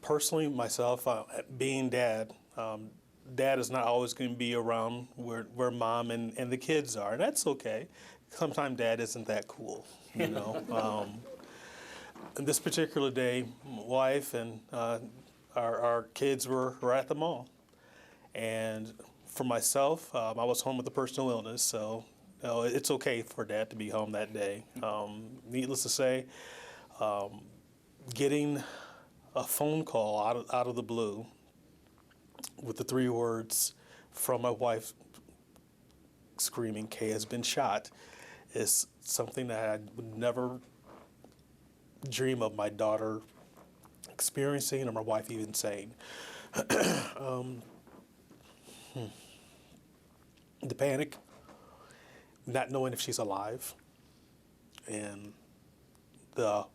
Personally, myself, being dad, dad is not always going to be around where mom and the kids are. And that's okay. Sometimes dad isn't that cool, you know. And this particular day, my wife and our kids were at the mall. And for myself, I was home with a personal illness, so it's okay for dad to be home that day. Needless to say, getting a phone call out of the blue with the 3 words from my wife screaming, "Kay has been shot," is something that I would never dream of my daughter experiencing or my wife even saying. The panic, not knowing if she's alive, and the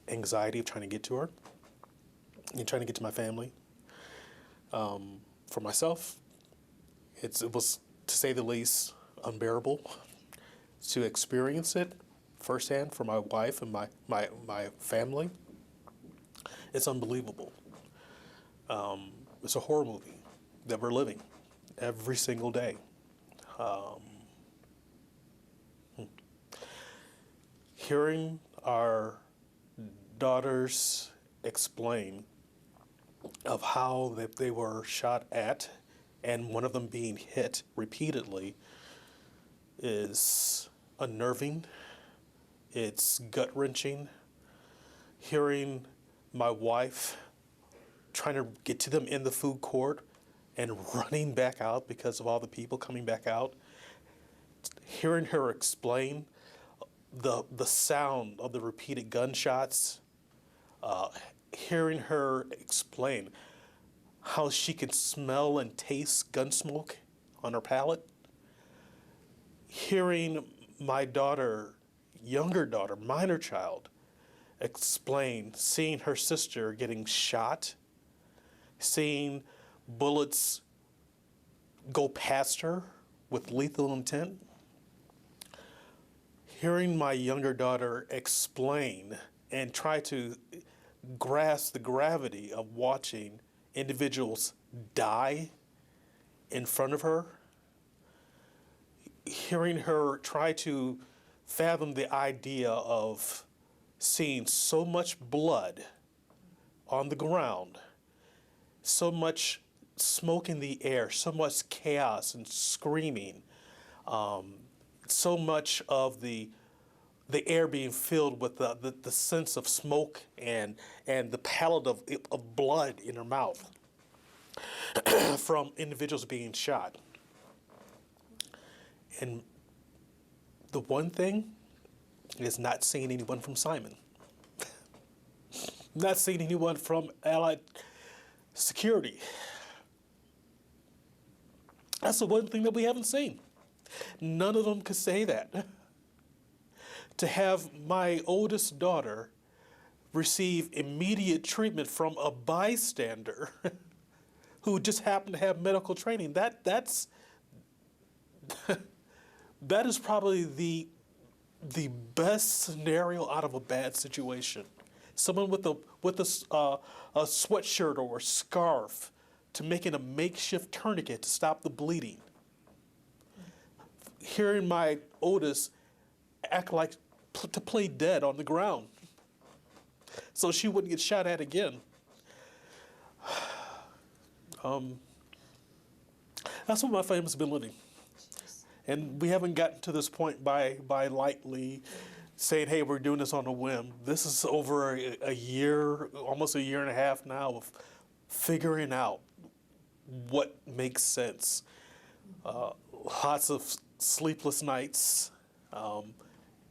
anxiety of trying to get to her and trying to get to my family. For myself, it was, to say the least, unbearable to experience it firsthand for my wife and my family. It's unbelievable. It's a horror movie that we're living every single day. Hearing our daughters explain of how they were shot at and one of them being hit repeatedly is unnerving. It's gut-wrenching. Hearing my wife trying to get to them in the food court and running back out because of all the people coming back out. Hearing her explain the sound of the repeated gunshots. Hearing her explain how she can smell and taste gun smoke on her palate. Hearing my daughter, younger daughter, minor child, explain seeing her sister getting shot, seeing bullets go past her with lethal intent. Hearing my younger daughter explain and try to grasp the gravity of watching individuals die in front of her. Hearing her try to fathom the idea of seeing so much blood on the ground, so much smoke in the air, so much chaos and screaming, so much of the air being filled with the sense of smoke and the palate of blood in her mouth from individuals being shot. And the one thing is not seeing anyone from Simon, not seeing anyone from Allied Security. That's the one thing that we haven't seen. None of them could say that. To have my oldest daughter receive immediate treatment from a bystander who just happened to have medical training, that is probably the best scenario out of a bad situation. Someone with a sweatshirt or a scarf to making a makeshift tourniquet to stop the bleeding. Hearing my oldest act like to play dead on the ground so she wouldn't get shot at again. That's what my family's been living. And we haven't gotten to this point by lightly saying, hey, we're doing this on a whim. This is over a year, almost a year and a half now of figuring out what makes sense. Lots of sleepless nights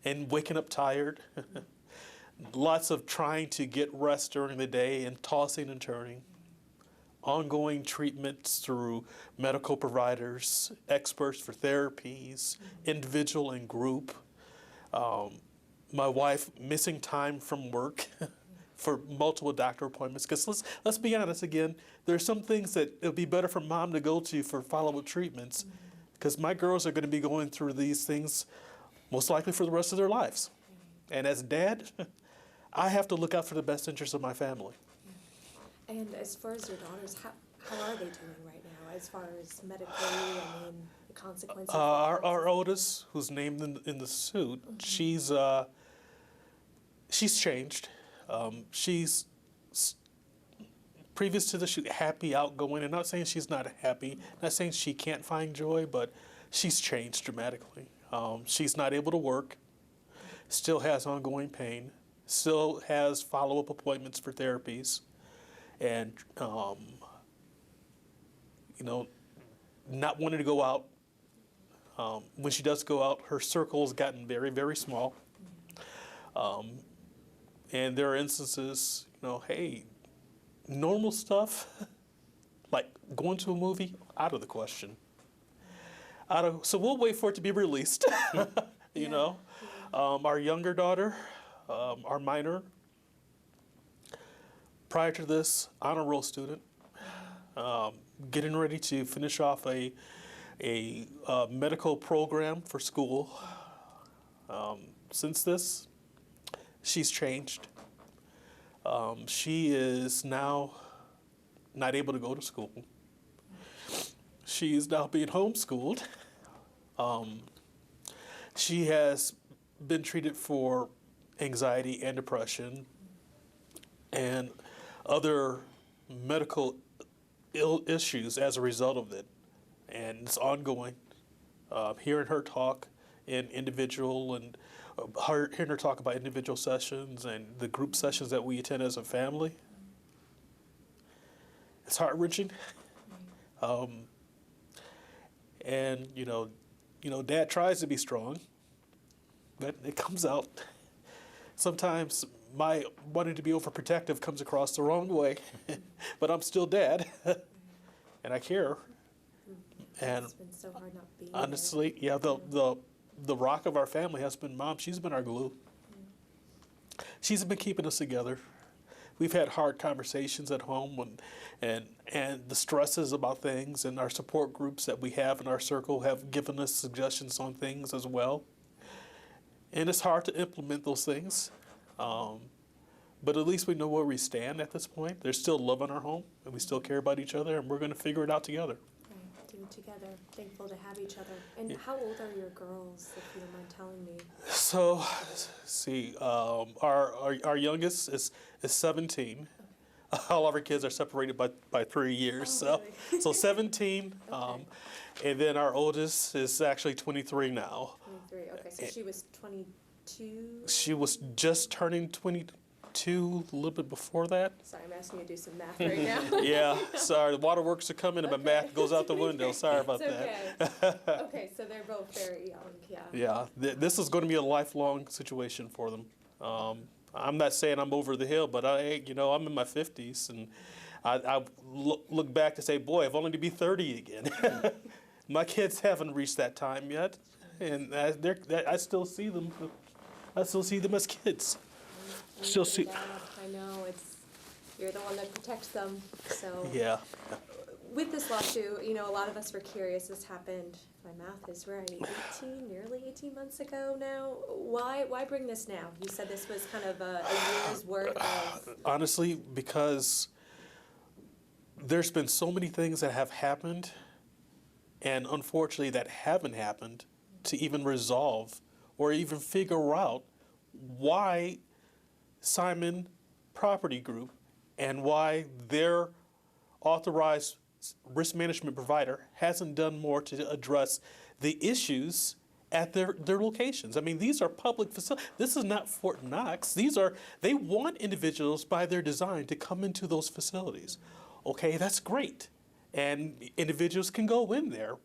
and waking up tired. Lots of trying to get rest during the day and tossing and turning. Ongoing treatments through medical providers, experts for therapies, individual and group. My wife missing time from work for multiple doctor appointments. Because let's be honest again, there are some things that it would be better for mom to go to for follow-up treatments. Because my girls are going to be going through these things most likely for the rest of their lives. And as dad, I have to look out for the best interests of my family. And as far as your daughters, how are they doing right now? As far as medically, I mean, the consequences. Our oldest, who's named in the suit, she's changed. She's previous to the shoot, happy, outgoing, and not saying she's not happy, not saying she can't find joy, but she's changed dramatically. She's not able to work, still has ongoing pain, still has follow-up appointments for therapies, and not wanting to go out. When she does go out, her circle has gotten very, very small. And there are instances, hey, normal stuff, like going to a movie, out of the question. So we'll wait for it to be released, you know. Our younger daughter, our minor, prior to this, honor roll student, getting ready to finish off a medical program for school. Since this, she's changed. She is now not able to go to school. She is now being homeschooled. She has been treated for anxiety and depression and other medical issues as a result of it. And it's ongoing. Hearing her talk in individual and hearing her talk about individual sessions and the group sessions that we attend as a family, it's heart-wrenching. And Dad tries to be strong, but it comes out. Sometimes my wanting to be overprotective comes across the wrong way, but I'm still Dad, and I care. And it's been so hard not being honestly, there. the rock of our family has been Mom. She's been our glue. She's been keeping us together. We've had hard conversations at home and the stresses about things, and our support groups that we have in our circle have given us suggestions on things as well. And it's hard to implement those things. But at least we know where we stand at this point. There's still love in our home, and we still care about each other, and we're going to figure it out together. Right, do it together. Thankful to have each other. And how old are your girls, if you don't mind telling me? So, let's see, our youngest is 17. Okay. All of our kids are separated by 3 years. Oh, really? So 17, Okay. And then our oldest is actually 23 now. 23, okay, so she was 22? She was just turning 22 a little bit before that. Sorry, I'm asking you to do some math right now. Yeah, sorry, the waterworks are coming and my math goes out the window. Sorry about that. Okay, so they're both very young, yeah. Yeah, this is going to be a lifelong situation for them. I'm not saying I'm over the hill, but I'm in my 50s, and I look back to say, boy, if only to be 30 again. My kids haven't reached that time yet, and I still see them. I still see them as kids. Still see. I know you're the one that protects them. So yeah. With this lawsuit, a lot of us were curious. This happened, if my math is right, nearly 18 months ago now. Why bring this now? You said this was kind of a year's worth of... Honestly, because there's been so many things that have happened, and unfortunately that haven't happened to even resolve or even figure out why Simon Property Group and why their authorized risk management provider hasn't done more to address the issues at their locations. I mean, these are public facilities. This is not Fort Knox. They want individuals by their design to come into those facilities. Okay, that's great. And individuals can go in there.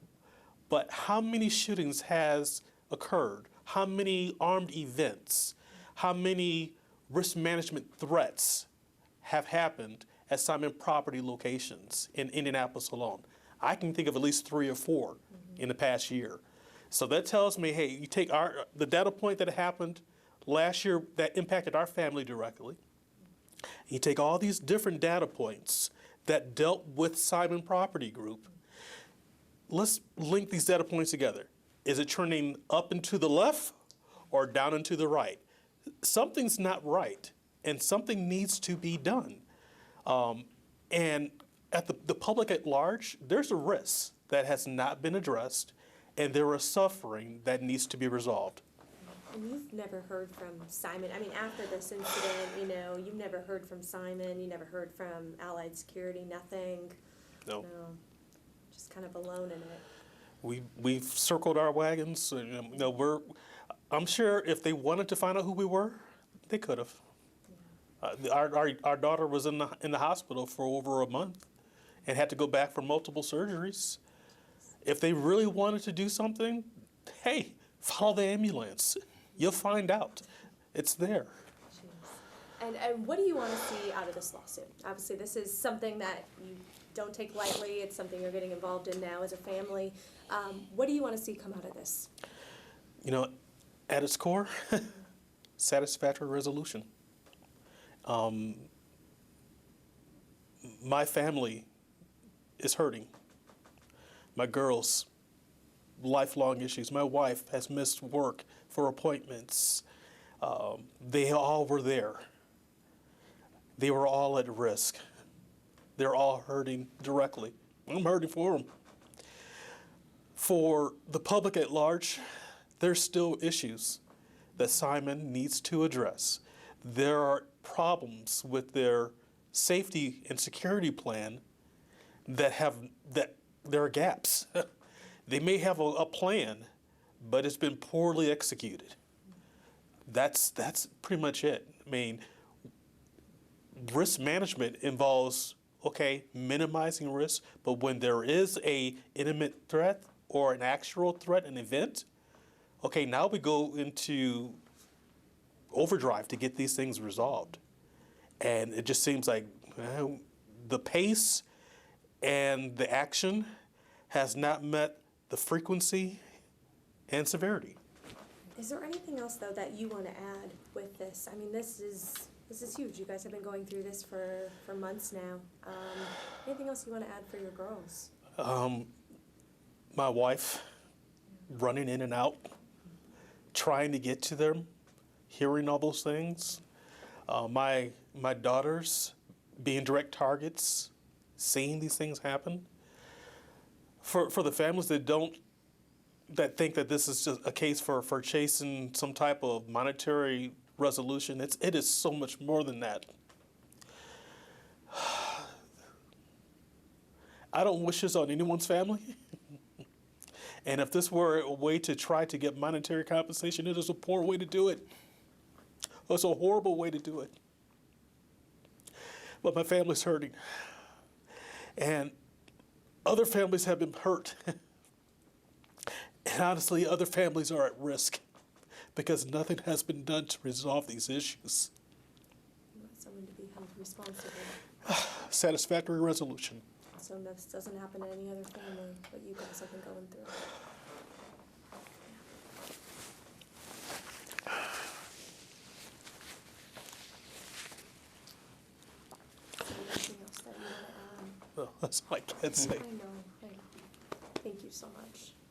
But how many shootings has occurred? How many armed events? How many risk management threats have happened at Simon Property locations in Indianapolis alone? I can think of at least 3 or 4 in the past year. So that tells me, hey, you take the data point that happened last year that impacted our family directly. You take all these different data points that dealt with Simon Property Group. Let's link these data points together. Is it turning up and to the left or down and to the right? Something's not right, and something needs to be done. And at the public at large, there's a risk that has not been addressed, and there is suffering that needs to be resolved. And you've never heard from Simon. I mean, after this incident, you know, you've never heard from Simon. You never heard from Allied Security. Nothing. No. No. Just kind of alone in it. We've circled our wagons. You know, I'm sure if they wanted to find out who we were, they could have. Our daughter was in the hospital for over a month and had to go back for multiple surgeries. If they really wanted to do something, hey, follow the ambulance. You'll find out. It's there. Jeez. And what do you want to see out of this lawsuit? Obviously, this is something that you don't take lightly. It's something you're getting involved in now as a family. What do you want to see come out of this? You know, at its core, satisfactory resolution. My family is hurting. My girls, lifelong issues. My wife has missed work for appointments. They all were there. They were all at risk. They're all hurting directly. I'm hurting for them. For the public at large, there's still issues that Simon needs to address. There are problems with their safety and security plan that there are gaps. They may have a plan, but it's been poorly executed. That's pretty much it. I mean, risk management involves, okay, minimizing risk, but when there is a imminent threat or an actual threat, an event, okay, now we go into overdrive to get these things resolved. And it just seems like the pace and the action has not met the frequency and severity. Is there anything else, though, that you want to add with this? I mean, this is huge. You guys have been going through this for months now. Anything else you want to add for your girls? My wife running in and out, trying to get to them, hearing all those things. My daughters being direct targets, seeing these things happen. For the families that think that this is just a case for chasing some type of monetary resolution, it is so much more than that. I don't wish this on anyone's family. And if this were a way to try to get monetary compensation, it is a poor way to do it. It's a horrible way to do it. But my family's hurting. And other families have been hurt. And honestly, other families are at risk because nothing has been done to resolve these issues. You want someone to be held responsible. Satisfactory resolution. So this doesn't happen to any other family, what you guys have been going through. Anything else that you want to add? Well, that's all I can say. I know.